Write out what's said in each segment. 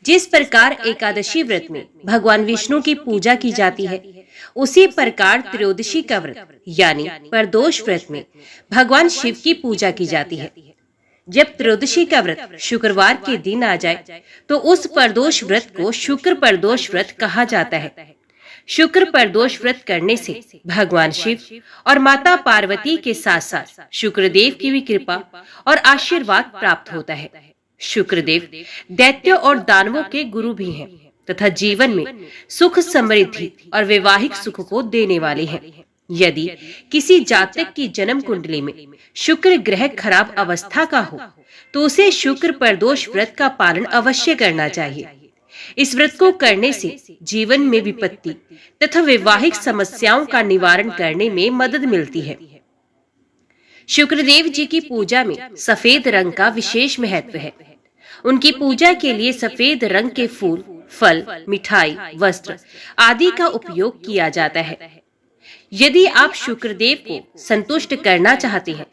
जिस प्रकार एकादशी व्रत में भगवान विष्णु की पूजा की जाती है, उसी प्रकार त्रयोदशी का व्रत यानी प्रदोष व्रत में भगवान शिव की पूजा की जाती है। जब त्रयोदशी का व्रत शुक्रवार के दिन आ जाए तो उस प्रदोष व्रत को शुक्र प्रदोष व्रत कहा जाता है। शुक्र प्रदोष व्रत करने से भगवान शिव और माता पार्वती के साथ साथ शुक्रदेव की भी कृपा और आशीर्वाद प्राप्त होता है। शुक्रदेव दैत्यों और दानवों के गुरु भी हैं तथा जीवन में सुख समृद्धि और वैवाहिक सुख को देने वाले हैं। यदि किसी जातक की जन्म कुंडली में शुक्र ग्रह खराब अवस्था का हो तो उसे शुक्र प्रदोष व्रत का पालन अवश्य करना चाहिए। इस व्रत को करने से जीवन में विपत्ति तथा वैवाहिक समस्याओं का निवारण करने में मदद मिलती है। शुक्रदेव जी की पूजा में सफेद रंग का विशेष महत्व है। उनकी पूजा के लिए सफेद रंग के फूल, फल, मिठाई, वस्त्र आदि का उपयोग किया जाता है। यदि आप शुक्रदेव को संतुष्ट करना चाहते हैं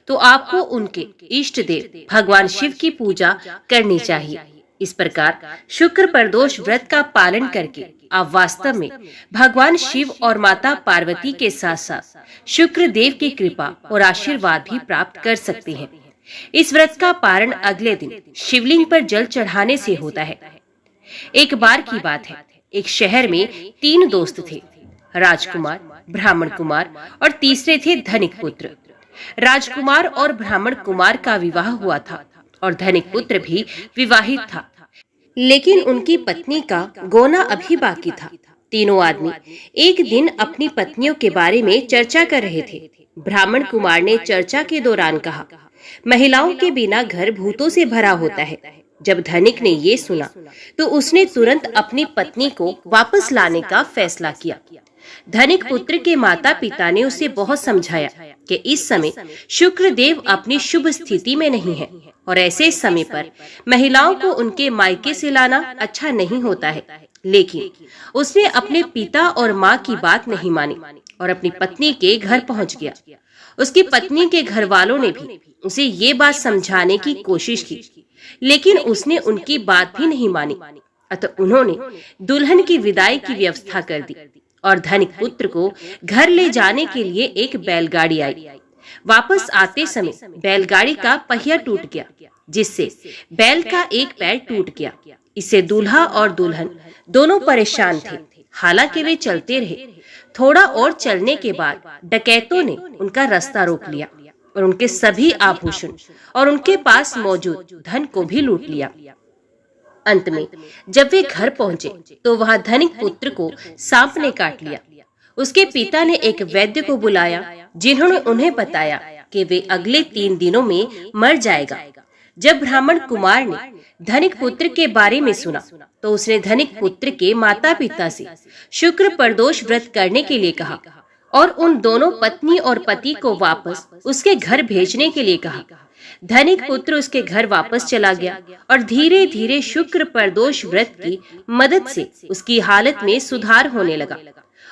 तो आपको उनके इष्ट देव भगवान शिव की पूजा करनी चाहिए। इस प्रकार शुक्र प्रदोष व्रत का पालन करके आप वास्तव में भगवान शिव और माता पार्वती के साथ साथ शुक्र देव की कृपा और आशीर्वाद भी प्राप्त कर सकते हैं। इस व्रत का पारण अगले दिन शिवलिंग पर जल चढ़ाने से होता है। एक बार की बात है, एक शहर में 3 दोस्त थे, राजकुमार, ब्राह्मण कुमार और तीसरे थे धनिक पुत्र। राजकुमार और ब्राह्मण कुमार का विवाह हुआ था और धनिक पुत्र भी विवाहित था, लेकिन उनकी पत्नी का गोना अभी बाकी था। तीनों आदमी एक दिन अपनी पत्नियों के बारे में चर्चा कर रहे थे। ब्राह्मण कुमार ने चर्चा के दौरान कहा, महिलाओं के बिना घर भूतों से भरा होता है। जब धनिक ने ये सुना तो उसने तुरंत अपनी पत्नी को वापस लाने का फैसला किया। धनिक पुत्र के माता पिता ने उसे बहुत समझाया कि इस समय शुक्र देव अपनी शुभ स्थिति में नहीं है और ऐसे समय पर महिलाओं को उनके मायके से लाना अच्छा नहीं होता है। लेकिन उसने अपने पिता और माँ की बात नहीं मानी और अपनी पत्नी के घर पहुँच गया। उसकी पत्नी के घर वालों ने भी उसे ये बात समझाने की कोशिश की, लेकिन उसने उनकी बात भी नहीं मानी। अतः उन्होंने दुल्हन की विदाई की व्यवस्था कर दी और धनिक पुत्र को घर ले जाने के लिए एक बैलगाड़ी आई। वापस आते समय बैलगाड़ी का पहिया टूट गया, जिससे बैल का एक पैर टूट गया। इससे दूल्हा और दुल्हन दोनों परेशान थे। हालांकि वे चलते रहे। थोड़ा और चलने के बाद डकैतों ने उनका रास्ता रोक लिया और उनके सभी आभूषण और उनके पास मौजूद धन को भी लूट लिया। अंत में जब वे घर पहुंचे तो वहां धनिक पुत्र को सांप ने काट लिया। उसके पिता ने एक वैद्य को बुलाया, जिन्होंने उन्हें बताया कि वे अगले 3 दिनों में मर जाएगा। जब ब्राह्मण कुमार ने धनिक पुत्र के बारे में सुना तो उसने धनिक पुत्र के माता पिता से शुक्र प्रदोष व्रत करने के लिए कहा और उन दोनों पत्नी और पति को वापस उसके घर भेजने के लिए कहा। धनिक पुत्र उसके घर वापस चला गया और धीरे धीरे शुक्र प्रदोष व्रत की मदद से उसकी हालत में सुधार होने लगा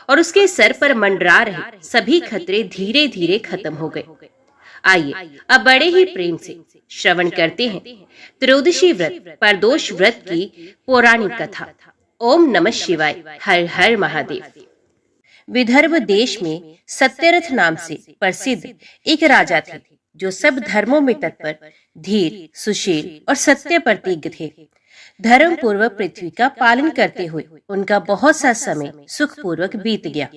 और उसके सर पर मंडरा रहे सभी खतरे धीरे धीरे खत्म हो गए। आइए अब बड़े ही प्रेम से श्रवण करते हैं त्रयोदशी व्रत प्रदोष व्रत की पौराणिक कथा। ओम नमः शिवाय। हर हर महादेव। विदर्भ देश में सत्यरथ नाम से प्रसिद्ध एक राजा थे, जो सब धर्मों में तत्पर, धीर, सुशील और सत्य प्रतिज्ञ थे। धर्म पूर्वक पृथ्वी का पालन करते हुए उनका बहुत सा समय सुखपूर्वक बीत गया।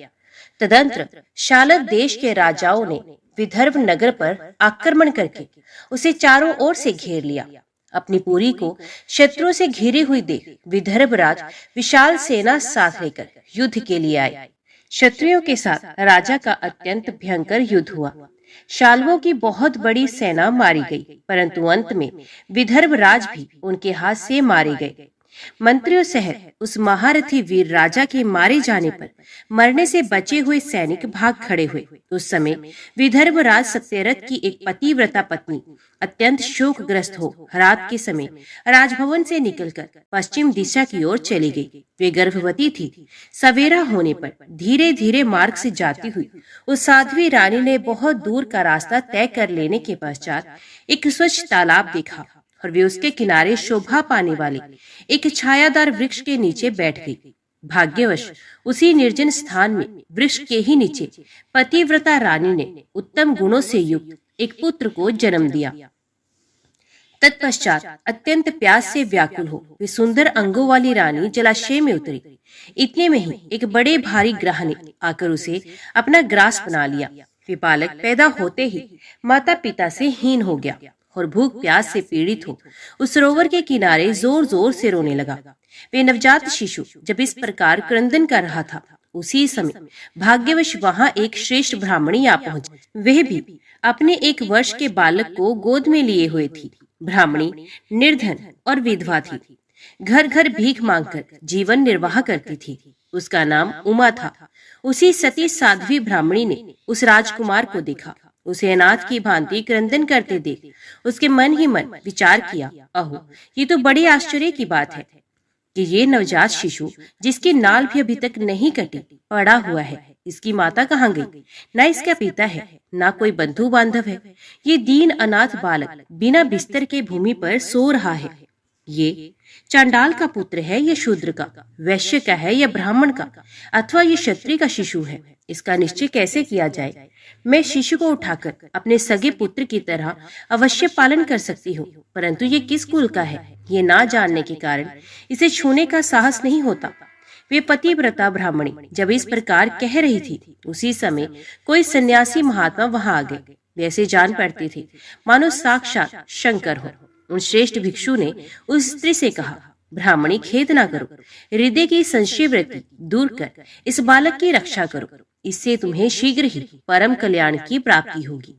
तदंतर शालव देश के राजाओं ने विदर्भ नगर पर आक्रमण करके उसे चारों ओर से घेर लिया। अपनी पुरी को शत्रुओं से घिरी हुई देख विदर्भ राज विशाल सेना साथ लेकर युद्ध के लिए आए। क्षत्रियों के साथ राजा का अत्यंत भयंकर युद्ध हुआ। शालवों की बहुत बड़ी सेना मारी गई, परंतु अंत में विदर्भ राज भी उनके हाथ से मारे गए। मंत्रियों सहित उस महारथी वीर राजा के मारे जाने पर मरने से बचे हुए सैनिक भाग खड़े हुए। उस समय विदर्भ राज सत्यरथ की एक पतिव्रता पत्नी अत्यंत शोकग्रस्त हो रात के समय राजभवन से निकलकर पश्चिम दिशा की ओर चली गई। वे गर्भवती थी। सवेरा होने पर धीरे धीरे मार्ग से जाती हुई उस साध्वी रानी ने बहुत दूर का रास्ता तय कर लेने के पश्चात एक स्वच्छ तालाब देखा और वे उसके किनारे शोभा पाने वाले एक छायादार वृक्ष के नीचे बैठ गई। भाग्यवश उसी निर्जन स्थान में वृक्ष के ही नीचे पतिव्रता रानी ने उत्तम गुणों से युक्त एक पुत्र को जन्म दिया। तत्पश्चात अत्यंत प्यास से व्याकुल हो वे सुंदर अंगों वाली रानी जलाशय में उतरी। इतने में ही एक बड़े भारी ग्राह ने आकर उसे अपना ग्रास बना लिया। वे बालक पैदा होते ही माता पिता से हीन हो गया और भूख प्यास से पीड़ित हो उस सरोवर के किनारे जोर जोर से रोने लगा। वे नवजात शिशु जब इस प्रकार क्रंदन कर रहा था, उसी समय भाग्यवश वहां एक श्रेष्ठ ब्राह्मणी आ पहुंची। वह भी अपने 1 वर्ष के बालक को गोद में लिए हुए थी। ब्राह्मणी निर्धन और विधवा थी, घर घर भीख मांगकर जीवन निर्वाह करती थी। उसका नाम उमा था। उसी सती साध्वी ब्राह्मणी ने उस राजकुमार को देखा। उसे अनाथ की भांति क्रंदन करते देख उसके मन ही मन विचार किया, अहो ये तो बड़े आश्चर्य की बात है कि ये नवजात शिशु जिसकी नाल भी अभी तक नहीं कटी पड़ा हुआ है, इसकी माता कहाँ गई? ना इसका पिता है, ना कोई बंधु बांधव है। ये दीन अनाथ बालक बिना बिस्तर के भूमि पर सो रहा है। ये चांडाल का पुत्र है या शूद्र का, वैश्य का है या ब्राह्मण का, अथवा ये क्षत्रिय का शिशु है? इसका निश्चय कैसे किया जाए? मैं शिशु को उठाकर अपने सगे पुत्र की तरह अवश्य पालन कर सकती हूँ, परंतु ये किस कुल का है ये ना जानने के कारण इसे छूने का साहस नहीं होता। वे पतिव्रता ब्राह्मणी जब इस प्रकार कह रही थी, उसी समय कोई सन्यासी महात्मा वहां आ गए। वैसे जान पड़ते थे मानो साक्षात शंकर हो। उन श्रेष्ठ भिक्षु ने उस स्त्री से कहा, ब्राह्मणी खेद ना करो, हृदय की संशय वृत्ति दूर कर इस बालक की रक्षा करो, इससे तुम्हें शीघ्र ही परम कल्याण की प्राप्ति होगी।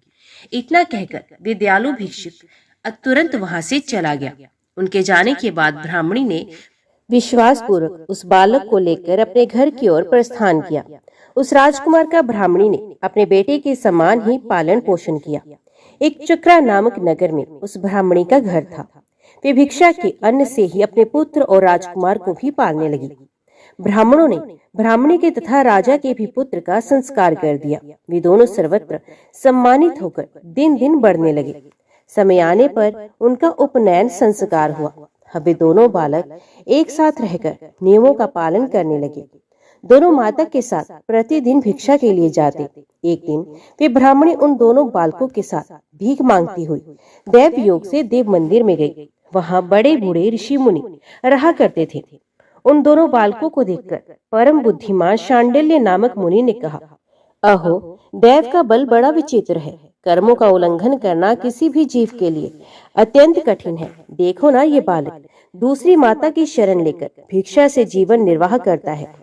इतना कहकर वे दयालु भिक्षुक तुरंत वहां से चला गया। उनके जाने के बाद ब्राह्मणी ने विश्वास पूर्वक उस बालक को लेकर अपने घर की ओर प्रस्थान किया। उस राजकुमार का ब्राह्मणी ने अपने बेटे के समान ही पालन पोषण किया। एक चक्रा नामक नगर में उस ब्राह्मणी का घर था। वे भिक्षा के अन्न से ही अपने पुत्र और राजकुमार को भी पालने लगी। ब्राह्मणों ने ब्राह्मणी के तथा राजा के भी पुत्र का संस्कार कर दिया। वे दोनों सर्वत्र सम्मानित होकर दिन दिन बढ़ने लगे। समय आने पर उनका उपनयन संस्कार हुआ। अब वे दोनों बालक एक साथ रहकर नियमों का पालन करने लगे। दोनों माता के साथ प्रतिदिन भिक्षा के लिए जाते। एक दिन वे ब्राह्मणी उन दोनों बालकों के साथ भीख मांगती हुई देव योग से देव मंदिर में गई। वहां बड़े बूढ़े ऋषि मुनि रहा करते थे। उन दोनों बालकों को देखकर परम बुद्धिमान शांडिल्य नामक मुनि ने कहा, अहो देव का बल बड़ा विचित्र है। कर्मों का उल्लंघन करना किसी भी जीव के लिए अत्यंत कठिन है। देखो ना, ये बालक दूसरी माता की शरण लेकर भिक्षा से जीवन निर्वाह करता है।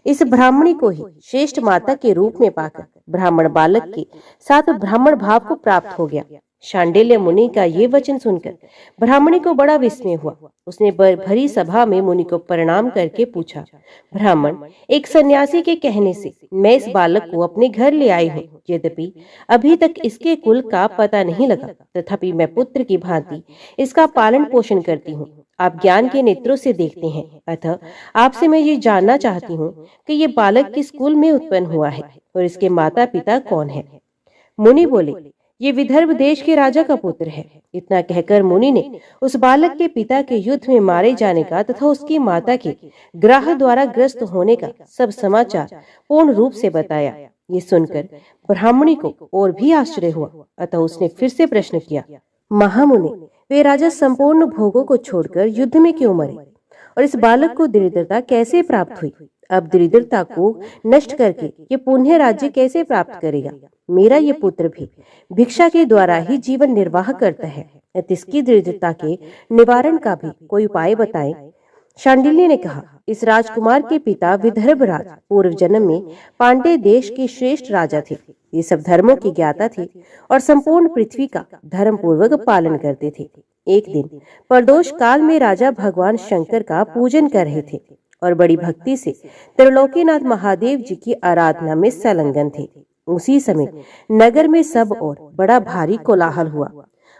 इस ब्राह्मणी को ही श्रेष्ठ माता के रूप में पाकर ब्राह्मण बालक के साथ ब्राह्मण भाव को प्राप्त हो गया। शांडिल्य मुनि का ये वचन सुनकर ब्राह्मणी को बड़ा विस्मय हुआ। उसने भरी सभा में मुनि को प्रणाम करके पूछा, ब्राह्मण, एक सन्यासी के कहने से मैं इस बालक को अपने घर ले आई हूँ। यद्यपि अभी तक इसके कुल का पता नहीं लगा, तथापि मैं पुत्र की भांति इसका पालन पोषण करती हूँ। आप ज्ञान के नेत्रों से देखते हैं, अतः आपसे मैं ये जानना चाहती हूँ कि ये बालक किस कुल में उत्पन्न हुआ है और इसके माता पिता कौन है? मुनि बोले, ये विदर्भ देश के राजा का पुत्र है। इतना कहकर मुनि ने उस बालक के पिता के युद्ध में मारे जाने का तथा उसकी माता के ग्राह द्वारा ग्रस्त होने का सब समाचार पूर्ण रूप से बताया। ये सुनकर ब्राह्मणी को और भी आश्चर्य हुआ। अतः उसने फिर से प्रश्न किया, महामुनि, वे राजा संपूर्ण भोगों को छोड़कर युद्ध में क्यों मरे और इस बालक को दरिद्रता कैसे प्राप्त हुई? अब दरिद्रता को नष्ट करके ये पुण्य राज्य कैसे प्राप्त करेगा? मेरा ये पुत्र भी भिक्षा के द्वारा ही जीवन निर्वाह करता है। इसकी दरिद्रता के निवारण का भी कोई उपाय बताएं। शांडिल्य ने कहा, इस राजकुमार के पिता विदर्भ राज पूर्व जन्म में पांडे देश के श्रेष्ठ राजा थे। ये सब धर्मों की ज्ञाता थे और संपूर्ण पृथ्वी का धर्म पूर्वक पालन करते थे। एक दिन प्रदोष काल में राजा भगवान शंकर का पूजन कर रहे थे और बड़ी भक्ति से त्रिलोकीनाथ महादेव जी की आराधना में संलग्न थे। उसी समय नगर में सब ओर बड़ा भारी कोलाहल हुआ।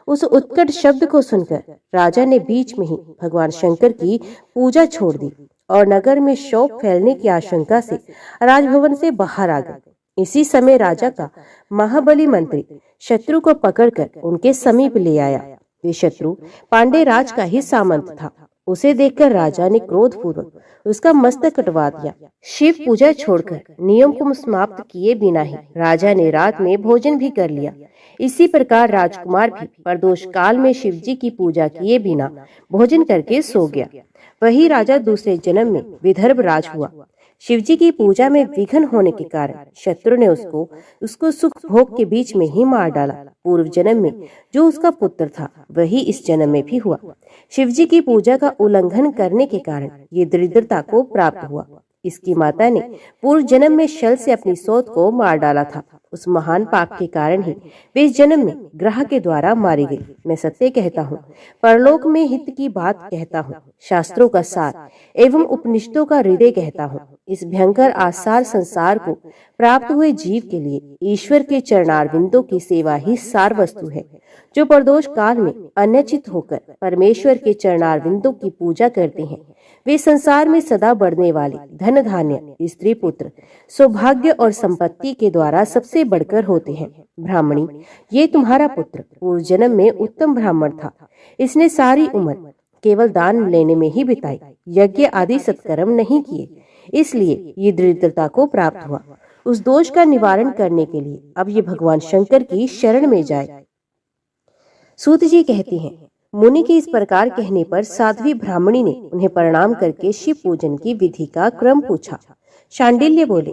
उस उत्कट शब्द को सुनकर राजा ने बीच में ही भगवान शंकर की पूजा छोड़ दी और नगर में शोक फैलने की आशंका से राजभवन से बाहर आ गए। इसी समय राजा का महाबली मंत्री शत्रु को पकड़कर उनके समीप ले आया। वे शत्रु पांडे राज का ही सामंत था। उसे देखकर राजा ने क्रोधपूर्वक उसका मस्तक कटवा दिया। शिव पूजा छोड़कर नियम को समाप्त किए बिना ही राजा ने रात में भोजन भी कर लिया। इसी प्रकार राजकुमार भी प्रदोष काल में शिव जी की पूजा किए बिना भोजन करके सो गया। वही राजा दूसरे जन्म में विदर्भ राज हुआ। शिव जी की पूजा में विघ्न होने के कारण शत्रु ने उसको सुख भोग के बीच में ही मार डाला। पूर्व जन्म में जो उसका पुत्र था वही इस जन्म में भी हुआ। शिव जी की पूजा का उल्लंघन करने के कारण ये दरिद्रता को प्राप्त हुआ। इसकी माता ने पूर्व जन्म में शल से अपनी सौत को मार डाला था। उस महान पाप के कारण ही वे इस जन्म में ग्रह के द्वारा मारी गई। मैं सत्य कहता हूँ, परलोक में हित की बात कहता हूँ, शास्त्रों का सार एवं उपनिषदों का हृदय कहता हूँ। इस भयंकर आसार संसार को प्राप्त हुए जीव के लिए ईश्वर के चरणारविंदों की सेवा ही सार वस्तु है। जो प्रदोष काल में अन्यचित होकर परमेश्वर के चरणारविंदों की पूजा करते हैं, वे संसार में सदा बढ़ने वाले धन धान्य, स्त्री पुत्र, सौभाग्य और संपत्ति के द्वारा सबसे बढ़कर होते हैं। ब्राह्मणी, ये तुम्हारा पुत्र पूर्व जन्म में उत्तम ब्राह्मण था। इसने सारी उम्र केवल दान लेने में ही बिताई, यज्ञ आदि सत्कर्म नहीं किए, इसलिए ये दरिद्रता को प्राप्त हुआ। उस दोष का निवारण करने के लिए अब ये भगवान शंकर की शरण में जाए। सूत जी कहते हैं, मुनि के इस प्रकार कहने पर साध्वी ब्राह्मणी ने उन्हें प्रणाम करके शिव पूजन की विधि का क्रम पूछा। शांडिल्य बोले,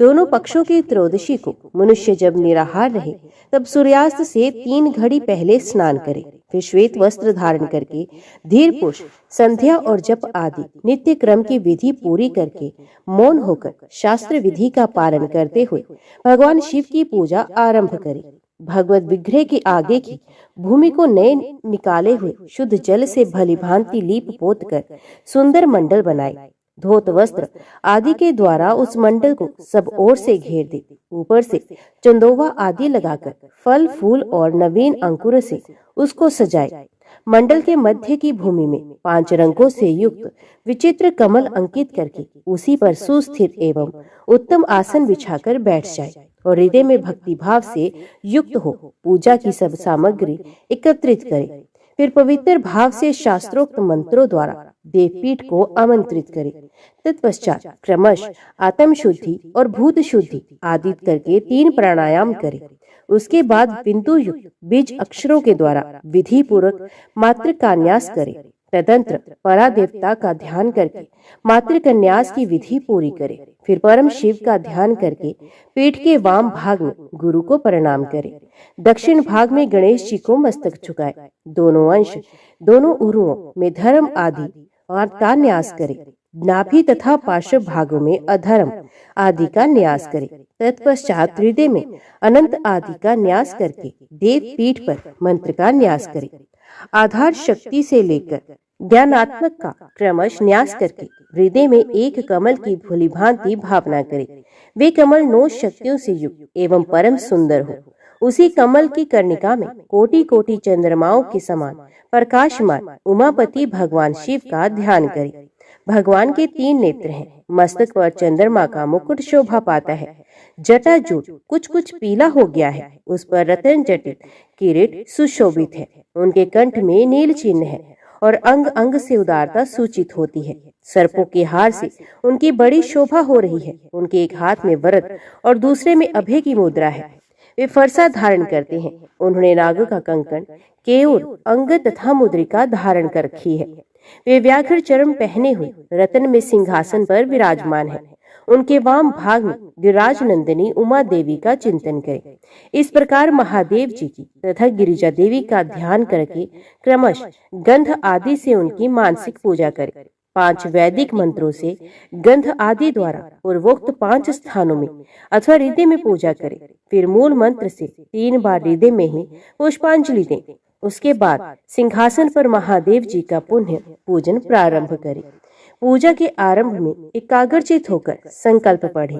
दोनों पक्षों की त्रयोदशी को मनुष्य जब निराहार रहे तब सूर्यास्त से 3 घड़ी पहले स्नान करे, फिर श्वेत वस्त्र धारण करके धीर पुरुष संध्या और जप आदि नित्य क्रम की विधि पूरी करके मौन होकर शास्त्र विधि का पालन करते हुए भगवान शिव की पूजा आरंभ करे। भगवत विग्रह के आगे की भूमि को नए निकाले हुए शुद्ध जल से भली भांति लीप पोत कर सुंदर मंडल बनाए। धोत वस्त्र आदि के द्वारा उस मंडल को सब ओर से घेर दे। ऊपर से चंदोवा आदि लगाकर फल फूल और नवीन अंकुर से उसको सजाए। मंडल के मध्य की भूमि में 5 रंगों से युक्त विचित्र कमल अंकित करके उसी पर सुस्थिर एवं उत्तम आसन बिछाकर बैठ जाए और हृदय में भक्ति भाव से युक्त हो पूजा की सब सामग्री एकत्रित करे। फिर पवित्र भाव से शास्त्रोक्त मंत्रों द्वारा देवपीठ को आमंत्रित करे। तत्पश्चात क्रमश आत्म शुद्धि और भूत शुद्धि आदि करके 3 प्राणायाम करे। उसके बाद बिंदु युक्त बीज अक्षरों के द्वारा विधि पूर्वक मात्र का न्यास करे। तदंतर परा देवता का ध्यान करके मात्र कन्यास की विधि पूरी करे। फिर परम शिव का ध्यान करके पीठ के वाम भाग में गुरु को प्रणाम करे। दक्षिण भाग में गणेश जी को मस्तक झुकाए। दोनों अंश दोनों उरुओं में धर्म आदि का न्यास करे। नाभि तथा पार्श्व भागों में अधर्म आदि का न्यास करे। तत्पश्चात हृदय में अनंत आदि का न्यास करके देव पीठ पर मंत्र का न्यास करे। आधार शक्ति से लेकर ज्ञानात्मक का क्रमश न्यास करके हृदय में एक कमल की भली भांति भावना करे। वे कमल 9 शक्तियों से युक्त एवं परम सुंदर हो। उसी कमल की कर्णिका में कोटि कोटि चंद्रमाओं के समान प्रकाशमान उमापति भगवान शिव का ध्यान करे। भगवान के 3 नेत्र हैं। मस्तक पर चंद्रमा का मुकुट शोभा पाता है। जटा जूट कुछ कुछ पीला हो गया है। उस पर रत्न जटित किरीट सुशोभित है। उनके कंठ में नील चिन्ह है और अंग अंग से उदारता सूचित होती है। सर्पों के हार से उनकी बड़ी शोभा हो रही है। उनके एक हाथ में वरद और दूसरे में अभय की मुद्रा है। वे फरसा धारण करते हैं। उन्होंने नाग का कंकण, केयूर, अंग तथा मुद्रिका धारण कर रखी है। वे व्याघ्र चर्म पहने हुए रत्न में सिंहासन पर विराजमान है। उनके वाम भाग में गिरिराज नंदिनी उमा देवी का चिंतन करें। इस प्रकार महादेव जी की तथा गिरिजा देवी का ध्यान करके क्रमश गंध आदि से उनकी मानसिक पूजा करें। 5 वैदिक मंत्रों से गंध आदि द्वारा पूर्वोक्त 5 स्थानों में अथवा हृदय में पूजा करें। फिर मूल मंत्र से 3 बार हृदय में ही पुष्पांजलि दें। उसके बाद सिंहासन पर महादेव जी का पुण्य पूजन प्रारंभ करें। पूजा के आरंभ में एकाग्रचित होकर संकल्प पढ़े।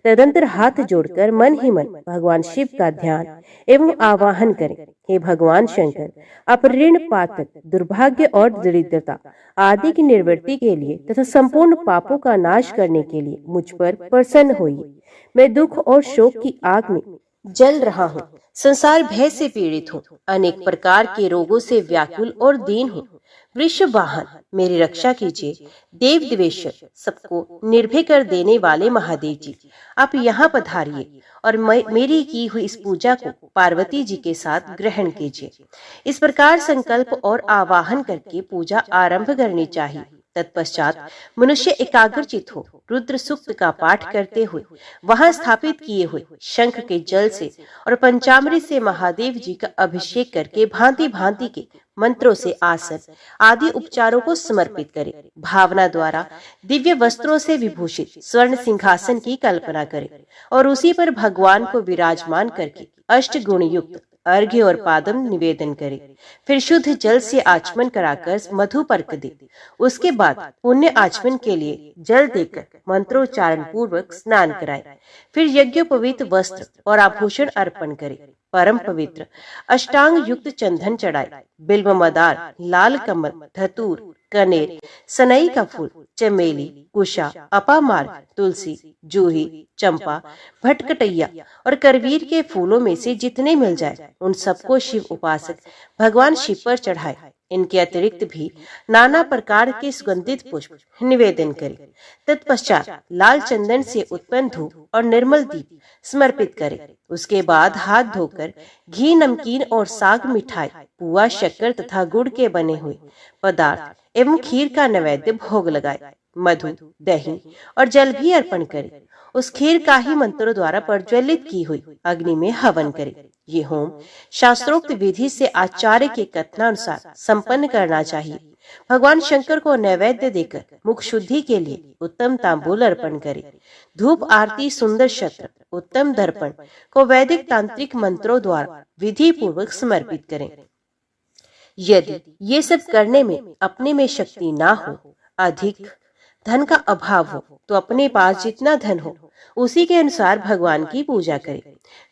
तदंतर हाथ जोड़कर मन ही मन भगवान शिव का ध्यान एवं आवाहन करें। हे भगवान शंकर, आप ऋण, पातक, दुर्भाग्य और दरिद्रता आदि की निवृत्ति के लिए तथा संपूर्ण पापों का नाश करने के लिए मुझ पर प्रसन्न होइए। मैं दुख और शोक की आग में जल रहा हूँ, संसार भय से पीड़ित हूँ, अनेक प्रकार के रोगों से व्याकुल और दीन हूँ। वृषभ वाहन मेरी रक्षा कीजिए। देव देवेश्वर सबको निर्भय कर देने वाले महादेव जी, आप यहाँ पधारिए और मेरी की हुई इस पूजा को पार्वती जी के साथ ग्रहण कीजिए। इस प्रकार संकल्प और आवाहन करके पूजा आरंभ करनी चाहिए। तत्पश्चात मनुष्य एकाग्रचित हो रुद्र सूक्त का पाठ करते हुए वहां स्थापित किए हुए शंख के जल से और पंचामृत से महादेव जी का अभिषेक करके भांति भांति के मंत्रों से आसन आदि उपचारों को समर्पित करें। भावना द्वारा दिव्य वस्त्रों से विभूषित स्वर्ण सिंहासन की कल्पना करें और उसी पर भगवान को विराजमान करके अष्ट गुण युक्त अर्घ्य और पादम निवेदन करे। फिर शुद्ध जल से आचमन कराकर मधु पर्क दे। उसके बाद पुण्य आचमन के लिए जल देकर मंत्रोच्चारण पूर्वक स्नान कराए। फिर यज्ञोपवीत वस्त्र और आभूषण अर्पण करे। परम पवित्र अष्टांग युक्त चंदन चढ़ाए। बिल्व मदार, लाल कमल, धतूर, कनेर, सनई का फूल, चमेली, कुशा, अपामार्ग, तुलसी, जूही, चंपा, भटकटैया और करवीर के फूलों में से जितने मिल जाए उन सबको शिव उपासक भगवान शिव पर चढ़ाए। इनके अतिरिक्त भी नाना प्रकार के सुगंधित पुष्प निवेदन करें। तत्पश्चात लाल चंदन से उत्पन्न धूप और निर्मल दीप समर्पित करें। उसके बाद हाथ धोकर घी, नमकीन और साग, मिठाई, पुआ, शक्कर तथा गुड़ के बने हुए पदार्थ एवं खीर का नैवेद्य भोग लगाए। मधु, दही और जल भी अर्पण करें। उस खीर का ही मंत्रों द्वारा प्रज्वलित की हुई अग्नि में हवन करें। ये होम शास्त्रोक्त विधि से आचार्य के कथनानुसार संपन्न करना चाहिए। भगवान शंकर को नैवेद्य देकर मुख शुद्धि के लिए उत्तम तांबूल अर्पण करें। धूप आरती, सुंदर शस्त्र, उत्तम दर्पण को वैदिक तांत्रिक मंत्रों द्वारा विधि पूर्वक समर्पित करें। यदि ये सब करने में अपने में शक्ति ना हो, अधिक धन का अभाव हो, तो अपने पास जितना धन हो उसी के अनुसार भगवान की पूजा करें।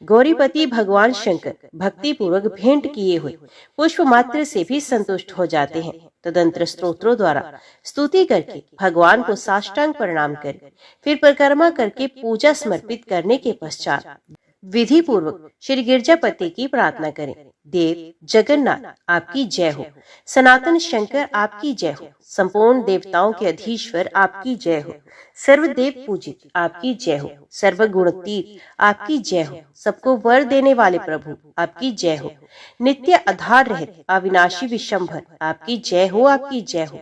गौरीपति भगवान शंकर भक्ति पूर्वक भेंट किए हुए पुष्प मात्र से भी संतुष्ट हो जाते हैं। तदंतर स्तोत्रों द्वारा स्तुति करके भगवान को साष्टांग प्रणाम करें। फिर परिक्रमा करके पूजा समर्पित करने के पश्चात विधि पूर्वक श्री गिरजापति की प्रार्थना करें। देव जगन्नाथ आपकी जय हो, सनातन शंकर आपकी जय हो, संपूर्ण देवताओं के अधीश्वर आपकी जय हो, सर्वदेव पूजित आपकी जय हो, सर्वगुणतीत आपकी जय हो, सबको वर देने वाले प्रभु आपकी जय हो, नित्य आधार रहित अविनाशी विशंभर आपकी जय हो, आपकी जय हो,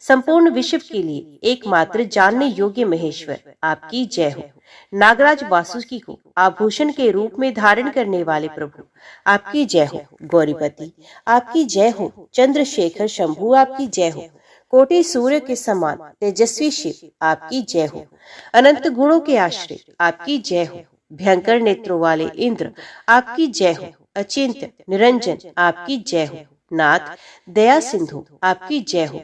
संपूर्ण विश्व के लिए एकमात्र जानने योग्य महेश्वर आपकी जय हो, नागराज वासुकी को आभूषण के रूप में धारण करने वाले प्रभु आपकी जय हो, गौरीपति आपकी जय हो, चंद्रशेखर शंभु आपकी जय हो, कोटि सूर्य के समान तेजस्वी शिव आपकी जय हो, अनंत गुणों के आश्रय आपकी जय हो, भयंकर नेत्रों वाले इंद्र आपकी जय हो, अचिंत्य निरंजन आपकी जय हो, नाथ दया सिंधु आपकी जय हो,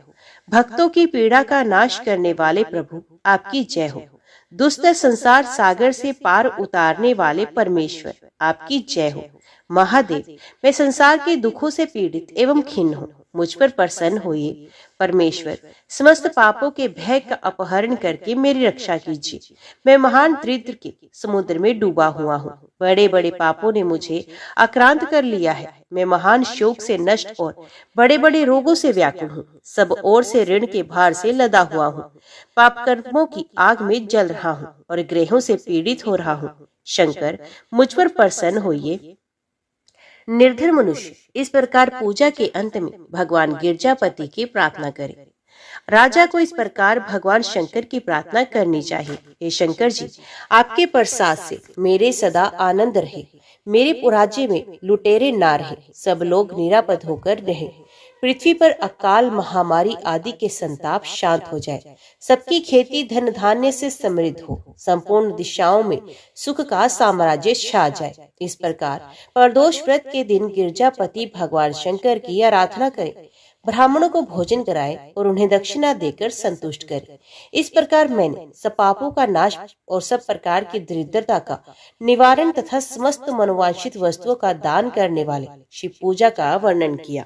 भक्तों की पीड़ा का नाश करने वाले प्रभु आपकी जय हो, दुष्ट संसार सागर से पार उतारने वाले परमेश्वर आपकी जय हो। महादेव, मैं संसार के दुखों से पीड़ित एवं खिन्न हूँ, मुझ पर प्रसन्न होइए। परमेश्वर, समस्त पापों के भय का अपहरण करके मेरी रक्षा कीजिए। मैं महान दरिद्र के समुद्र में डूबा हुआ हूँ, बड़े बड़े पापों ने मुझे आक्रांत कर लिया है। मैं महान शोक से नष्ट और बड़े बड़े रोगों से व्याकुल हूँ, सब ओर से ऋण के भार से लदा हुआ हूँ, पाप कर्मों की आग में जल रहा हूँ और ग्रहों से पीड़ित हो रहा हूँ। शंकर, मुझ पर प्रसन्न होइए। निर्धन मनुष्य इस प्रकार पूजा के अंत में भगवान गिरजापति की प्रार्थना करे। राजा को इस प्रकार भगवान शंकर की प्रार्थना करनी चाहिए। हे शंकर जी, आपके प्रसाद से मेरे सदा आनंद रहे, मेरे राज्य में लुटेरे ना रहे, सब लोग निरापद होकर रहे, पृथ्वी पर अकाल महामारी आदि के संताप शांत हो जाए, सबकी खेती धन धान्य से समृद्ध हो, संपूर्ण दिशाओं में सुख का साम्राज्य छा जाए। इस प्रकार प्रदोष व्रत के दिन गिरजापति भगवान शंकर की आराधना करें, ब्राह्मणों को भोजन कराए और उन्हें दक्षिणा देकर संतुष्ट करे। इस प्रकार मैंने सब पापों का नाश और सब प्रकार की दरिद्रता का निवारण तथा समस्त मनोवांछित वस्तुओं का दान करने वाले शिव पूजा का वर्णन किया।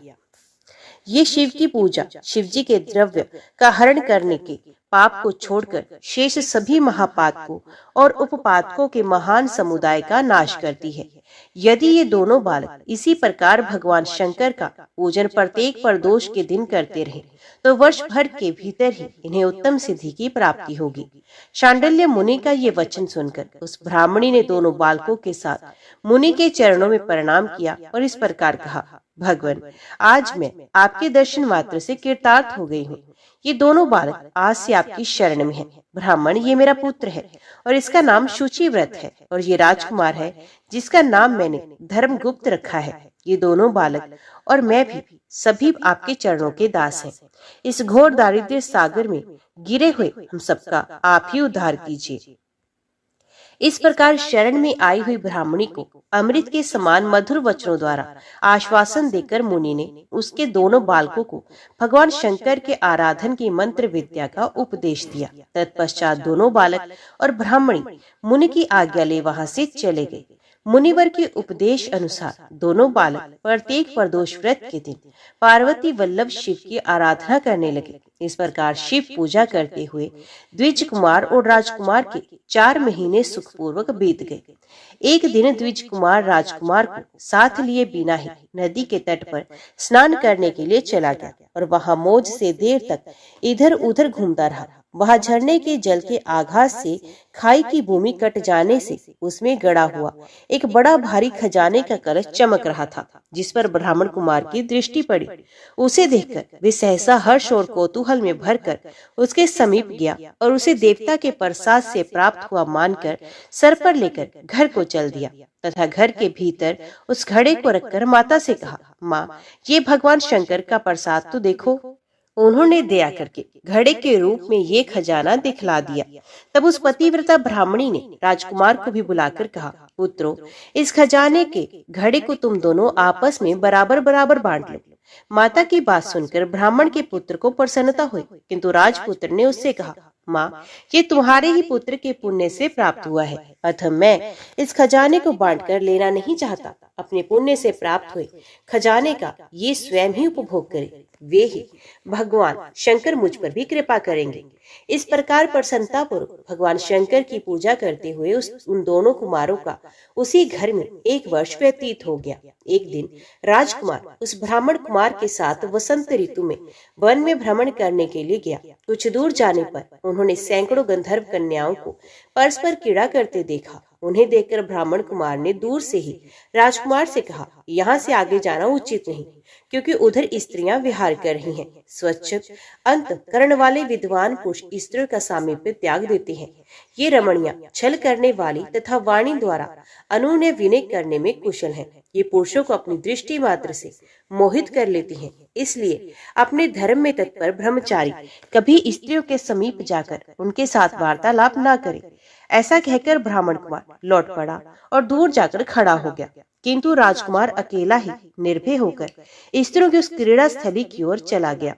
ये शिव की पूजा शिव जी के द्रव्य का हरण करने के पाप को छोड़कर शेष सभी महापातकों और उपपातकों के महान समुदाय का नाश करती है। यदि ये दोनों बालक इसी प्रकार भगवान शंकर का पूजन प्रत्येक प्रदोष के दिन करते रहे तो वर्ष भर के भीतर ही इन्हें उत्तम सिद्धि की प्राप्ति होगी। शांडिल्य मुनि का ये वचन सुनकर उस ब्राह्मणी ने दोनों बालकों के साथ मुनि के चरणों में प्रणाम किया और इस प्रकार कहा, भगवान, आज मैं आपके दर्शन मात्र से कृतार्थ हो गई हूँ। ये दोनों बालक आज से आपकी शरण में हैं। ब्राह्मण, ये मेरा पुत्र है और इसका नाम शुचिव्रत है, और ये राजकुमार है जिसका नाम मैंने धर्मगुप्त रखा है। ये दोनों बालक और मैं भी सभी आपके चरणों के दास हैं। इस घोर दारिद्र्य सागर में गिरे हुए हम सबका आप ही उद्धार कीजिए। इस प्रकार शरण में आई हुई ब्राह्मणी को अमृत के समान मधुर वचनों द्वारा आश्वासन देकर मुनि ने उसके दोनों बालकों को भगवान शंकर के आराधन की मंत्र विद्या का उपदेश दिया। तत्पश्चात दोनों बालक और ब्राह्मणी मुनि की आज्ञा ले वहां से चले गए। मुनिवर के उपदेश अनुसार दोनों बालक प्रत्येक प्रदोष व्रत के दिन पार्वती वल्लभ शिव की आराधना करने लगे। इस प्रकार शिव पूजा करते हुए द्विज कुमार और राजकुमार के 4 महीने सुखपूर्वक बीत गए। एक दिन द्विज कुमार राजकुमार को साथ लिए बिना ही नदी के तट पर स्नान करने के लिए चला गया और वहां मौज से देर तक इधर उधर घूमता रहा। वहां झरने के जल के आघात से खाई की भूमि कट जाने से उसमें गड़ा हुआ एक बड़ा भारी खजाने का कलश चमक रहा था, जिस पर ब्राह्मण कुमार की दृष्टि पड़ी। उसे देखकर वे सहसा हर्ष और कौतूहल में भरकर उसके समीप गया और उसे देवता के प्रसाद से प्राप्त हुआ मानकर सर पर लेकर घर को चल दिया तथा घर के भीतर उस घड़े को रखकर माता से कहा, माँ, ये भगवान शंकर का प्रसाद तो देखो। उन्होंने दया करके घड़े के रूप में ये खजाना दिखला दिया। तब उस पतिव्रता ब्राह्मणी ने राजकुमार को भी बुलाकर कहा, पुत्रो, इस खजाने के घड़े को तुम दोनों आपस में बराबर बराबर बांट लो। माता की बात सुनकर ब्राह्मण के पुत्र को प्रसन्नता हुई, किंतु राजपुत्र ने उससे कहा, माँ, ये तुम्हारे ही पुत्र के पुण्य से प्राप्त हुआ है, अतः मैं इस खजाने को बांटकर लेना नहीं चाहता। अपने पुण्य से प्राप्त हुए खजाने का ये स्वयं ही उपभोग करे। वे ही भगवान शंकर मुझ पर भी कृपा करेंगे। इस प्रकार प्रसन्नता पूर्वक भगवान शंकर की पूजा करते हुए उन दोनों कुमारों का उसी घर में 1 वर्ष व्यतीत हो गया। एक दिन राजकुमार उस ब्राह्मण कुमार के साथ वसंत ऋतु में वन में भ्रमण करने के लिए गया। कुछ दूर जाने पर उन्होंने सैकड़ों गंधर्व कन्याओं को परस्पर क्रीड़ा करते देखा। उन्हें देखकर ब्राह्मण कुमार ने दूर से ही राजकुमार से कहा, यहाँ से आगे जाना उचित नहीं, क्योंकि उधर स्त्रियां विहार कर रही हैं। स्वच्छ अंतःकरण वाले विद्वान पुरुष स्त्रियों का सामीप्य त्याग देते हैं। ये रमणियां छल करने वाली तथा वाणी द्वारा अनुनय विनय करने में कुशल हैं। ये पुरुषों को अपनी दृष्टि मात्र से मोहित कर लेती हैं। इसलिए अपने धर्म में तत्पर ब्रह्मचारी कभी स्त्रियों के समीप जाकर उनके साथ वार्तालाप न करे। ऐसा कहकर ब्राह्मण कुमार लौट पड़ा और दूर जाकर खड़ा हो गया, किंतु राजकुमार अकेला ही निर्भय होकर स्त्रियों की उस क्रीड़ा स्थली की ओर चला गया।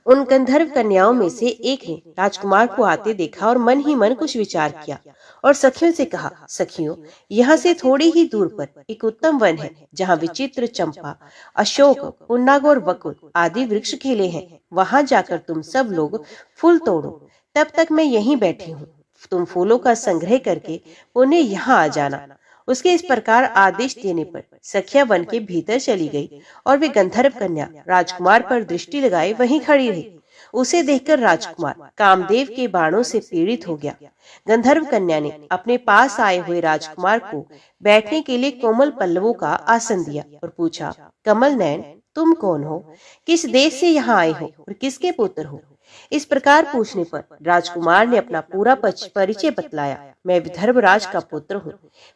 उन गंधर्व कन्याओं में से एक ने राजकुमार को आते देखा और मन ही मन कुछ विचार किया और सखियों से कहा, सखियों, यहाँ से थोड़ी ही दूर पर एक उत्तम वन है, जहाँ विचित्र चंपा, अशोक, पुन्नाग और वकुल आदि वृक्ष खिले हैं। वहां जाकर तुम सब लोग फूल तोड़ो, तब तक मैं यहीं बैठी हूँ। तुम फूलों का संग्रह करके उन्हें यहाँ आ जाना। उसके इस प्रकार आदेश देने पर सखिया वन के भीतर चली गई और वे गंधर्व कन्या राजकुमार पर दृष्टि लगाए वहीं खड़ी रही। उसे देखकर राजकुमार कामदेव के बाणों से पीड़ित हो गया। गंधर्व कन्या ने अपने पास आए हुए राजकुमार को बैठने के लिए कोमल पल्लवों का आसन दिया और पूछा, कमल नयन, तुम कौन हो? किस देश से यहाँ आए हो और किसके पुत्र हो? इस प्रकार पूछने पर राजकुमार ने अपना पूरा परिचय बतलाया। मैं विदर्भराज का पुत्र हूँ।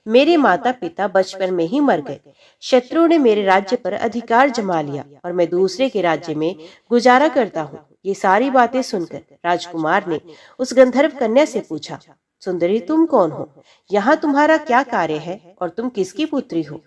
मेरे माता पिता बचपन में ही मर गए। शत्रुओं ने मेरे राज्य पर अधिकार जमा लिया और मैं दूसरे के राज्य में गुजारा करता हूँ। ये सारी बातें सुनकर राजकुमार ने उस गंधर्व कन्या से पूछा, सुंदरी, तुम कौन हो? यहाँ तुम्हारा क्या कार्य है और तुम किसकी पुत्री हो?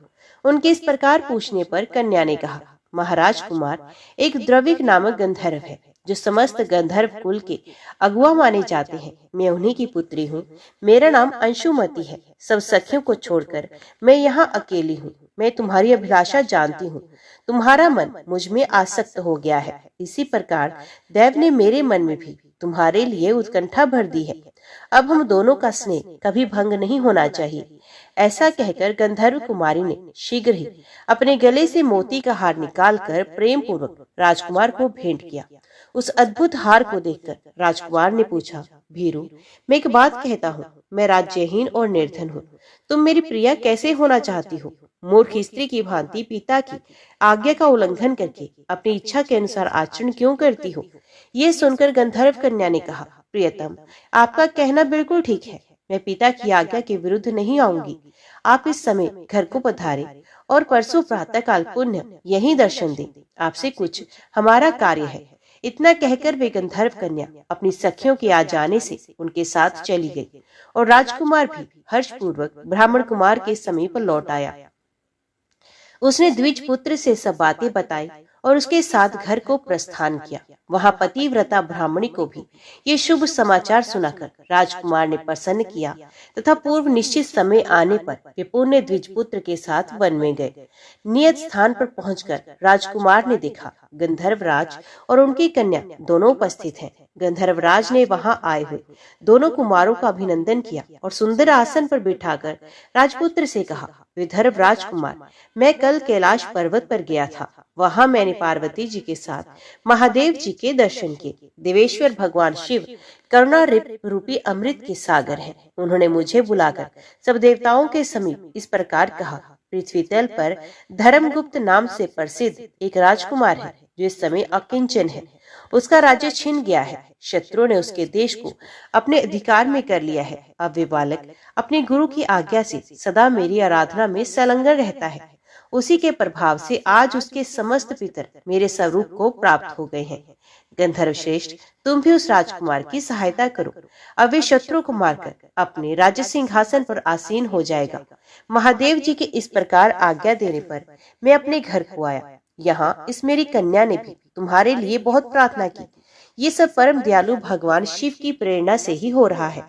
उनके इस प्रकार पूछने पर कन्या ने कहा, महाराज कुमार, एक द्रविक नामक गंधर्व है जो समस्त गंधर्व कुल के अगुआ माने जाते हैं। मैं उन्हीं की पुत्री हूँ। मेरा नाम अंशुमति है। सब सखियों को छोड़कर मैं यहाँ अकेली हूँ। मैं तुम्हारी अभिलाषा जानती हूँ। तुम्हारा मन मुझ में आसक्त हो गया है। इसी प्रकार देव ने मेरे मन में भी तुम्हारे लिए उत्कंठा भर दी है। अब हम दोनों का स्नेह कभी भंग नहीं होना चाहिए। ऐसा कहकर गंधर्व कुमारी ने शीघ्र ही अपने गले से मोती का हार निकालकर प्रेम पूर्वक राजकुमार को भेंट किया। उस अद्भुत हार को देखकर राजकुमार ने पूछा, भीरू, मैं एक बात कहता हूँ, मैं राज्यहीन और निर्धन हूँ। तुम मेरी प्रिया कैसे होना चाहती हो? मूर्ख स्त्री की भांति पिता की आज्ञा का उल्लंघन करके अपनी इच्छा के अनुसार आचरण क्यों करती हो? ये सुनकर गंधर्व कन्या ने कहा, प्रियतम, आपका कहना बिल्कुल ठीक है। मैं पिता की आज्ञा के विरुद्ध नहीं आऊंगी। आप इस समय घर को पधारे और परसों प्रातः काल पुण्य यही दर्शन दें। आपसे कुछ हमारा कार्य है। इतना कहकर वे गंधर्व कन्या अपनी सखियों के आ जाने से उनके साथ चली गई और राजकुमार भी हर्षपूर्वक ब्राह्मण कुमार के समीप लौट आया। उसने द्विज पुत्र से सब बातें बताई और उसके साथ घर को प्रस्थान किया। वहां पतिव्रता ब्राह्मणी को भी ये शुभ समाचार सुनाकर राजकुमार ने प्रसन्न किया तथा पूर्व निश्चित समय आने पर वे पुण्य द्विज पुत्र के साथ वन में गए। नियत स्थान पर पहुंचकर राजकुमार ने देखा गंधर्वराज और उनकी कन्या दोनों उपस्थित हैं। गंधर्वराज ने वहां आए हुए दोनों कुमारों का अभिनंदन किया और सुंदर आसन पर बिठाकर राजपुत्र से कहा, विदर्भ राजकुमार, मैं कल कैलाश पर्वत पर गया था। वहां मैंने पार्वती जी के साथ महादेव जी के दर्शन किए। देवेश्वर भगवान शिव करुणा रूपी अमृत के सागर हैं। उन्होंने मुझे बुलाकर सब देवताओं के समीप इस प्रकार कहा, पृथ्वी तल पर धर्मगुप्त नाम से प्रसिद्ध एक राजकुमार है जो इस समय अकिंचन है। उसका राज्य छिन गया है। शत्रु ने उसके देश को अपने अधिकार में कर लिया है। अब वे बालक अपने गुरु की आज्ञा से सदा मेरी आराधना में संलग्न रहता है। उसी के प्रभाव से आज उसके समस्त पितर मेरे स्वरूप को प्राप्त हो गए हैं। गंधर्व श्रेष्ठ, तुम भी उस राजकुमार की सहायता करो। अब वे शत्रु को मारकर अपने राज्य सिंहासन पर आसीन हो जाएगा। महादेव जी के इस प्रकार आज्ञा देने पर मैं अपने घर को आया। यहाँ इस मेरी कन्या ने भी तुम्हारे लिए बहुत प्रार्थना की। ये सब परम दयालु भगवान शिव की प्रेरणा से ही हो रहा है।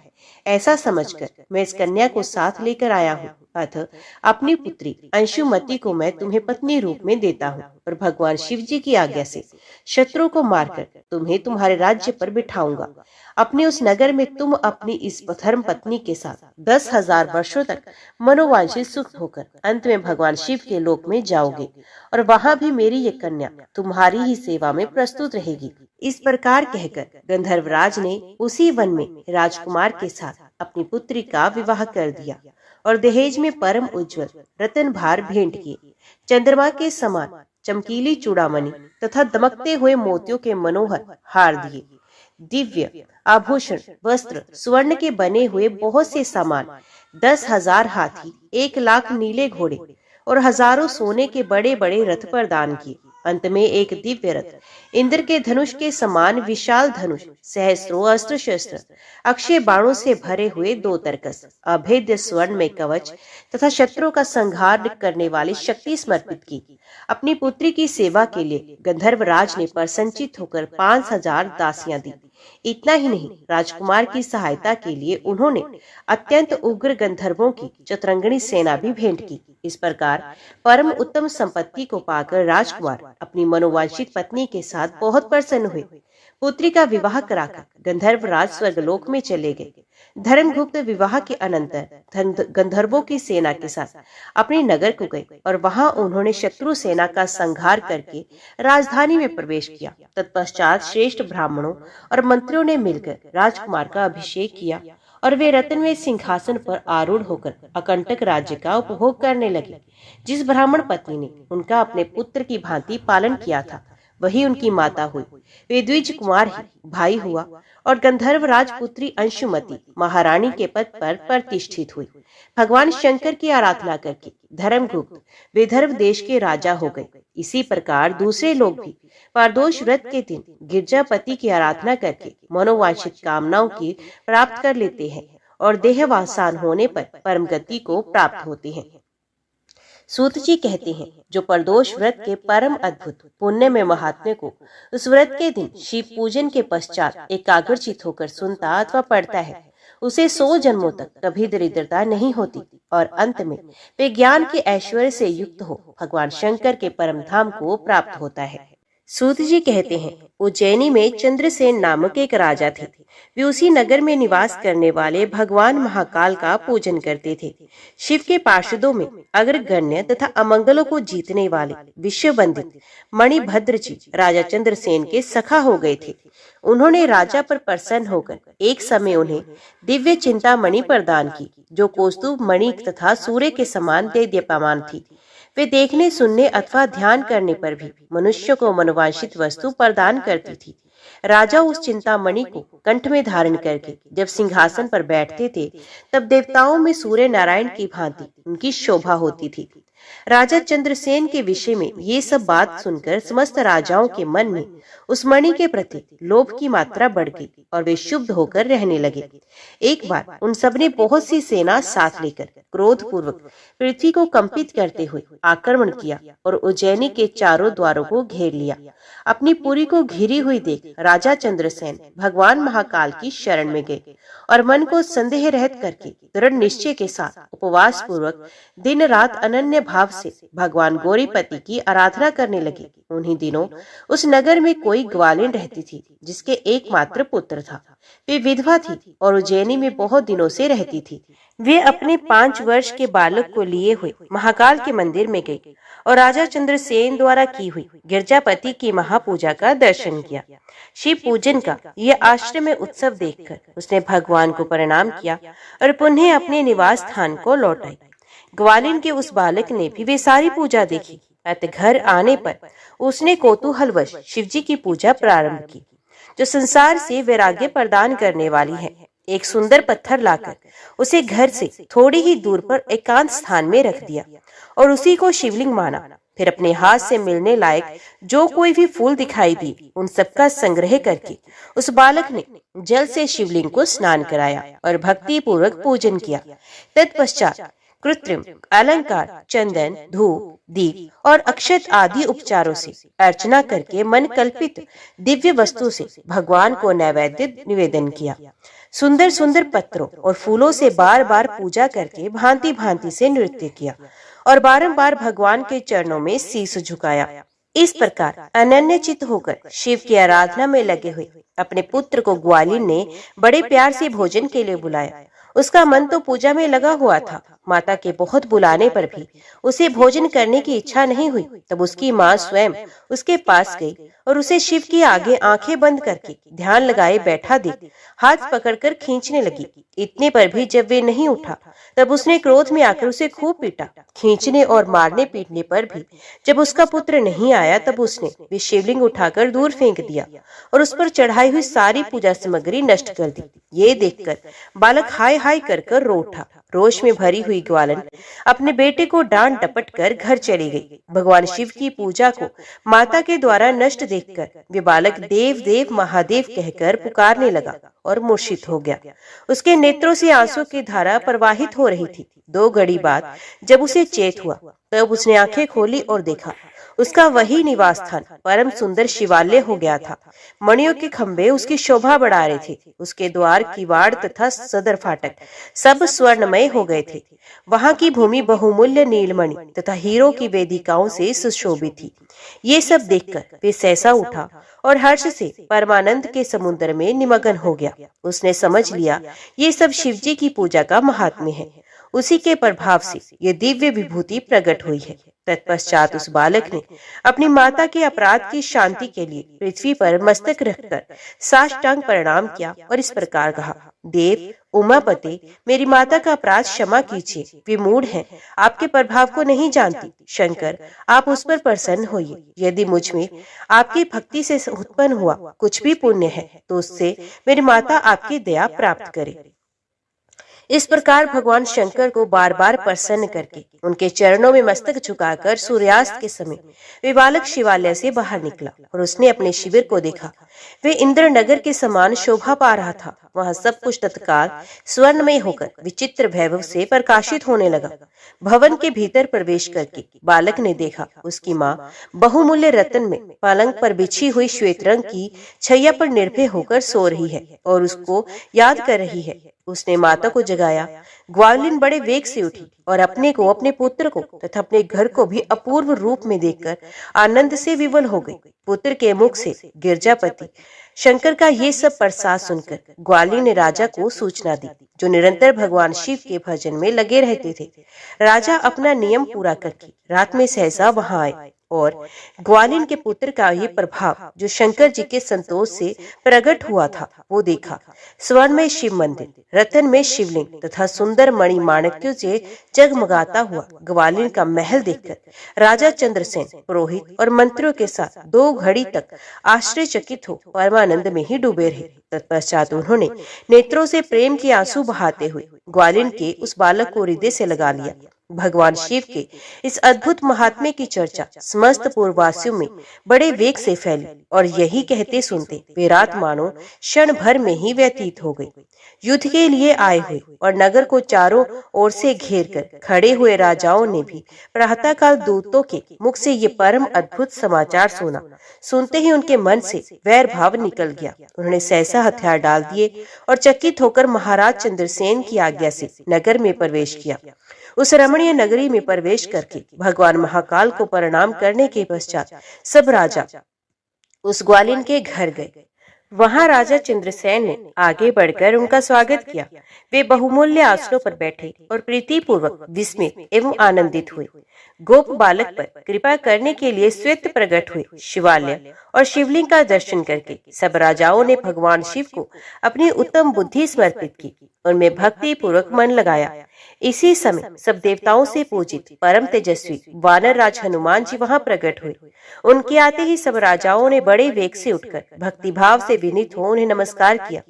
ऐसा समझकर मैं इस कन्या को साथ लेकर आया हूँ। अतः अपनी पुत्री अंशुमति को मैं तुम्हें पत्नी रूप में देता हूँ और भगवान शिव जी की आज्ञा से शत्रु को मारकर तुम्हें तुम्हारे राज्य पर बिठाऊंगा। अपने उस नगर में तुम अपनी इस धर्म पत्नी के साथ 10,000 वर्षों तक मनोवांछित सुख होकर अंत में भगवान शिव के लोक में जाओगे और वहां भी मेरी ये कन्या तुम्हारी ही सेवा में प्रस्तुत रहेगी। इस प्रकार कहकर गंधर्वराज ने उसी वन में राजकुमार के साथ अपनी पुत्री का विवाह कर दिया और दहेज में परम उज्जवल रतन भार भेंट किए। चंद्रमा के समान चमकीली चूड़ामणि तथा दमकते हुए मोतियों के मनोहर हार दिए। दिव्य आभूषण, वस्त्र, स्वर्ण के बने हुए बहुत से सामान, 10,000 हाथी, 1,00,000 नीले घोड़े और हजारों सोने के बड़े बड़े रथ प्रदान किए। अंत में एक दिव्य रथ, इंद्र के धनुष के समान विशाल धनुष, सहस्त्रों अस्त्र शस्त्र, अक्षय बाणों से भरे हुए 2 तरकस, अभेद्य स्वर्ण में कवच तथा शत्रुओं का संहार करने वाली शक्ति समर्पित की। अपनी पुत्री की सेवा के लिए गंधर्वराज ने प्रसन्नचित होकर 5,000 दासियां दी। इतना ही नहीं, राजकुमार की सहायता के लिए उन्होंने अत्यंत उग्र गंधर्वों की चतुरंगणी सेना भी भेंट की। इस प्रकार परम उत्तम संपत्ति को पाकर राजकुमार अपनी मनोवांछित पत्नी के साथ बहुत प्रसन्न हुए। पुत्री का विवाह कराकर गंधर्वराज स्वर्गलोक में चले गए। धर्मगुप्त विवाह के अनंतर गंधर्वों की सेना के साथ अपने नगर को गए और वहां उन्होंने शत्रु सेना का संहार करके राजधानी में प्रवेश किया। तत्पश्चात श्रेष्ठ ब्राह्मणों और मंत्रियों ने मिलकर राजकुमार का अभिषेक किया और वे रत्नमय सिंहासन पर आरूढ़ होकर अकंटक राज्य का उपभोग करने लगे। जिस ब्राह्मण पत्नी ने उनका अपने पुत्र की भांति पालन किया था, वही उनकी माता हुई। वे द्विज कुमार ही भाई हुआ और गंधर्व राजपुत्री अंशुमति महारानी के पद पर प्रतिष्ठित हुई। भगवान शंकर की आराधना करके धर्मगुप्त विदर्भ देश के राजा हो गए। इसी प्रकार दूसरे लोग भी प्रदोष व्रत के दिन गिरजापति की आराधना करके मनोवांछित कामनाओं की प्राप्त कर लेते हैं और देहवासान होने पर परम गति को प्राप्त होते हैं। सूत जी कहते हैं, जो प्रदोष व्रत के परम अद्भुत पुण्य में महात्म्य को उस व्रत के दिन शिव पूजन के पश्चात एकाग्रचित होकर सुनता अथवा पढ़ता है, उसे 100 जन्मों तक कभी दरिद्रता नहीं होती और अंत में वे ज्ञान के ऐश्वर्य से युक्त हो भगवान शंकर के परम धाम को प्राप्त होता है। सूत जी कहते हैं, उज्जैनी में चंद्रसेन नामक एक राजा थे। वे उसी नगर में निवास करने वाले भगवान महाकाल का पूजन करते थे। शिव के पार्षदों में अग्रगण्य तथा अमंगलों को जीतने वाले विश्व वंदित मणिभद्र जी राजा चंद्रसेन के सखा हो गए थे। उन्होंने राजा पर प्रसन्न होकर एक समय उन्हें दिव्य चिंतामणि प्रदान की, जो कौस्तुभ मणि तथा सूर्य के समान देदीप्यमान थी। वे देखने, सुनने अथवा ध्यान करने पर भी मनुष्य को मनोवांछित वस्तु प्रदान करती थी। राजा उस चिंतामणि को कंठ में धारण करके जब सिंहासन पर बैठते थे, तब देवताओं में सूर्य नारायण की भांति उनकी शोभा होती थी। राजा चंद्रसेन के विषय में ये सब बात सुनकर समस्त राजाओं के मन में उस मणि के प्रति लोभ की मात्रा बढ़ गई और वे शुद्ध होकर रहने लगे। एक बार उन सब ने बहुत सी सेना साथ लेकर क्रोध पूर्वक पृथ्वी को कंपित करते हुए आक्रमण किया और उज्जैनी के चारों द्वारों को घेर लिया। अपनी पुरी को घिरी हुई देख राजा चंद्रसेन भगवान महाकाल की शरण में गए और मन को संदेह रहित करके दृढ़ निश्चय के साथ उपवास पूर्वक दिन रात अनन्य भाव से भगवान गौरीपति की आराधना करने लगे। उन्हीं दिनों उस नगर में कोई ग्वालिन रहती थी, जिसके एकमात्र पुत्र था। वे विधवा थी और उज्जैनी में बहुत दिनों से रहती थी। वे अपने 5 वर्ष के बालक को लिए हुए महाकाल के मंदिर में गई और राजा चंद्रसेन द्वारा की हुई गिरजापति की महापूजा का दर्शन किया। शिव पूजन का यह आश्रम में उत्सव देखकर उसने भगवान को प्रणाम किया और पुनः अपने निवास स्थान को लौट आई। ग्वालिन के उस बालक ने भी वे सारी पूजा देखी। अतः घर आने पर उसने कौतूहलवश शिवजी की पूजा प्रारंभ की, जो संसार से वैराग्य प्रदान करने वाली है। एक सुंदर पत्थर लाकर उसे घर से थोड़ी ही दूर पर एकांत स्थान में रख दिया और उसी को शिवलिंग माना। फिर अपने हाथ से मिलने लायक जो कोई भी फूल दिखाई दी, उन सबका संग्रह करके उस बालक ने जल से शिवलिंग को स्नान कराया और भक्ति पूर्वक पूजन किया। तत्पश्चात कृत्रिम अलंकार, चंदन, धूप, दीप और अक्षत आदि उपचारों से अर्चना करके मन कल्पित दिव्य वस्तु से भगवान को नैवेद्य निवेदन किया। सुंदर सुंदर पत्रों और फूलों से बार बार पूजा करके भांति भांति से नृत्य किया और बारंबार भगवान के चरणों में शीश झुकाया। इस प्रकार अनन्य चित्त होकर शिव की आराधना में लगे हुए अपने पुत्र को ग्वालिन ने बड़े प्यार से भोजन के लिए बुलाया। उसका मन तो पूजा में लगा हुआ था। माता के बहुत बुलाने पर भी उसे भोजन करने की इच्छा नहीं हुई। तब उसकी माँ स्वयं उसके पास गई और उसे शिव की आगे आंखें बंद करके ध्यान लगाए बैठा देख हाथ पकड़कर खींचने लगी। इतने पर भी जब वे नहीं उठा, तब उसने क्रोध में आकर उसे खूब पीटा। खींचने और मारने पीटने पर भी जब उसका पुत्र नहीं आया, तब उसने वे शिवलिंग उठाकर दूर फेंक दिया और उस पर चढ़ाई हुई सारी पूजा सामग्री नष्ट कर दी। ये देखकर बालक हाय हाय कर रो उठा। रोष में भरी हुई ग्वालिन अपने बेटे को डांट डपट कर घर चली गई। भगवान शिव की पूजा को माता के द्वारा नष्ट देखकर वे बालक देव देव महादेव कहकर पुकारने लगा और मूर्छित हो गया। उसके नेत्रों से आंसू की धारा प्रवाहित हो रही थी। 2 घड़ी बाद जब उसे चेत हुआ, तब उसने आंखें खोली और देखा उसका वही निवास स्थान परम सुंदर शिवालय हो गया था। मणियों के खंभे उसकी शोभा बढ़ा रहे थे। उसके द्वार, किवाड़ तथा सदर फाटक सब स्वर्णमय हो गए थे। वहां की भूमि बहुमूल्य नीलमणि तथा हीरो की वेदिकाओं से सुशोभित थी। ये सब देखकर वे सहसा उठा और हर्ष से परमानंद के समुद्र में निमग्न हो गया। उसने समझ लिया ये सब शिवजी की पूजा का महात्म्य है। उसी के प्रभाव से ये दिव्य विभूति प्रकट हुई है। तत्पश्चात उस बालक ने अपनी माता के अपराध की शांति के लिए पृथ्वी पर मस्तक रखकर साष्टांग प्रणाम किया और इस प्रकार कहा, देव उमापते, मेरी माता का अपराध क्षमा कीजिए। वे मूढ़ हैं, आपके प्रभाव को नहीं जानती। शंकर, आप उस पर प्रसन्न होइए। यदि मुझ में आपकी भक्ति से उत्पन्न हुआ कुछ भी पुण्य है, तो उससे मेरी माता आपकी दया प्राप्त करे। इस प्रकार भगवान शंकर को बार बार प्रसन्न करके उनके चरणों में मस्तक झुकाकर सूर्यास्त के समय वे बालक शिवालय से बाहर निकला और उसने अपने शिविर को देखा। वे इंद्र नगर के समान शोभा पा रहा था। वहां सब कुछ तत्काल स्वर्णमय होकर विचित्र वैभव से प्रकाशित होने लगा। भवन के भीतर प्रवेश करके बालक ने देखा उसकी माँ बहुमूल्य रत्न में पलंग पर बिछी हुई श्वेत रंग की छैया पर निर्भय होकर सो रही है और उसको याद कर रही है। उसने माता को जगाया। ग्वालिन बड़े वेग से उठी और अपने को, अपने पुत्र को तथा अपने घर को भी अपूर्व रूप में देखकर आनंद से विवल हो गई। पुत्र के मुख से गिरजापति शंकर का ये सब प्रसाद सुनकर ग्वालिन ने राजा को सूचना दी, जो निरंतर भगवान शिव के भजन में लगे रहते थे। राजा अपना नियम पूरा करके रात में सहसा वहां आए और ग्वालिन के पुत्र का ये प्रभाव, जो शंकर जी के संतोष से प्रकट हुआ था, वो देखा। स्वर्ण में शिव मंदिर, रतन में शिवलिंग तथा सुंदर मणि माणिक्यों से जगमगाता हुआ ग्वालिन का महल देखकर राजा चंद्रसेन पुरोहित और मंत्रियों के साथ 2 घड़ी तक आश्चर्यचकित हो परमानंद में ही डूबे रहे। तत्पश्चात उन्होंने नेत्रों से प्रेम के आंसू बहाते हुए ग्वालिन के उस बालक को हृदय से लगा लिया। भगवान शिव के इस अद्भुत महात्म्य की चर्चा समस्त पूर्ववासियों में बड़े वेग से फैली और यही कहते सुनते वे रात मानो क्षण भर में ही व्यतीत हो गई। युद्ध के लिए आए हुए और नगर को चारों ओर से घेर कर खड़े हुए राजाओं ने भी प्रातःकाल दूतों के मुख से ये परम अद्भुत समाचार सुना। सुनते ही उनके मन से वैर भाव निकल गया। उन्होंने सहसा हथियार डाल दिए और चकित होकर महाराज चंद्रसेन की आज्ञा से नगर में प्रवेश किया। उस रमणीय नगरी में प्रवेश करके भगवान महाकाल को प्रणाम करने के पश्चात सब राजा उस ग्वालिन के घर गए। वहां राजा चंद्रसेन ने आगे बढ़कर उनका स्वागत किया। वे बहुमूल्य आसनों पर बैठे और प्रीतिपूर्वक विस्मित एवं आनंदित हुए। गोप बालक पर कृपा करने के लिए श्वेत प्रकट हुए शिवालय और शिवलिंग का दर्शन करके सब राजाओं ने भगवान शिव को अपनी उत्तम बुद्धि समर्पित की, उनमें भक्ति पूर्वक मन लगाया। इसी समय सब देवताओं से पूजित परम तेजस्वी वानर राज हनुमान जी वहां प्रकट हुए। उनके आते ही सब राजाओं ने बड़े वेग से उठकर भक्ति भाव से विनीत हो उन्हें नमस्कार किया।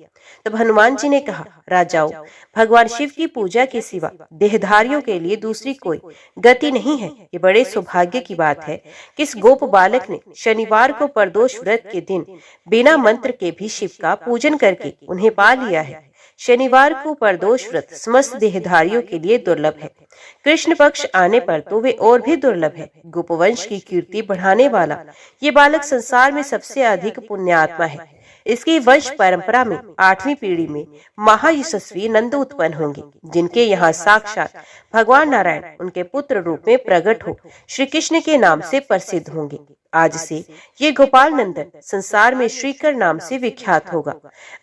तब हनुमान जी ने कहा, राजाओं, भगवान शिव की पूजा के सिवा देहधारियों के लिए दूसरी कोई गति नहीं है। ये बड़े सौभाग्य की बात है कि इस गोप बालक ने शनिवार को प्रदोष व्रत के दिन बिना मंत्र के भी शिव का पूजन करके उन्हें पा लिया है। शनिवार को प्रदोष व्रत समस्त देहधारियों के लिए दुर्लभ है। कृष्ण पक्ष आने पर तो वे और भी दुर्लभ है। गोपवंश की कीर्ति बढ़ाने वाला ये बालक संसार में सबसे अधिक पुण्यात्मा है। इसकी वंश परंपरा में 8वीं पीढ़ी में महायशस्वी नंद उत्पन्न होंगे, जिनके यहाँ साक्षात भगवान नारायण उनके पुत्र रूप में प्रकट हो श्री कृष्ण के नाम से प्रसिद्ध होंगे। आज से ये गोपाल नंदन संसार में श्रीकर नाम से विख्यात होगा।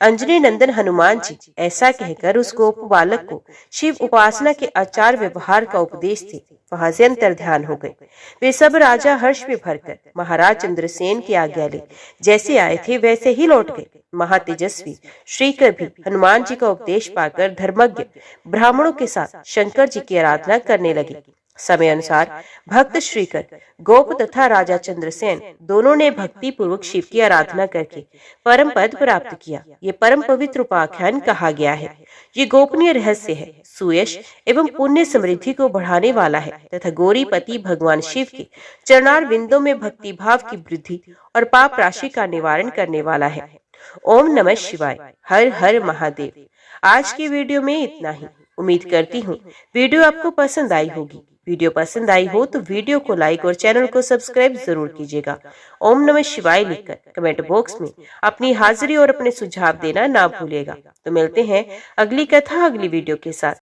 अंजनी नंदन हनुमान जी ऐसा कहकर उस गोप बालक को शिव उपासना के आचार व्यवहार का उपदेश थे वहां से अंतर ध्यान हो गए। वे सब राजा हर्ष में भरकर महाराज चंद्रसेन की आज्ञा ले जैसे आए थे वैसे ही लौट गए। महातेजस्वी श्रीकर भी हनुमान जी का उपदेश पाकर धर्मज्ञ ब्राह्मणों के साथ शंकर जी की आराधना करने लगे। समय अनुसार भक्त श्रीकर, गोप तथा राजा चंद्रसेन दोनों ने भक्ति पूर्वक शिव की आराधना करके परम पद प्राप्त किया। ये परम पवित्र उपाख्यान कहा गया है। ये गोपनीय रहस्य है, सुयश एवं पुण्य समृद्धि को बढ़ाने वाला है तथा गौरीपति भगवान शिव के चरणार बिंदों में भक्ति भाव की वृद्धि और पाप राशि का निवारण करने वाला है। ओम नमः शिवाय। हर हर महादेव। आज की वीडियो में इतना ही। उम्मीद करती हूँ वीडियो आपको पसंद आई होगी। वीडियो पसंद आई हो तो वीडियो को लाइक और चैनल को सब्सक्राइब जरूर कीजिएगा। ओम नमः शिवाय लिखकर कमेंट बॉक्स में अपनी हाजिरी और अपने सुझाव देना ना भूलिएगा। तो मिलते हैं अगली कथा अगली वीडियो के साथ।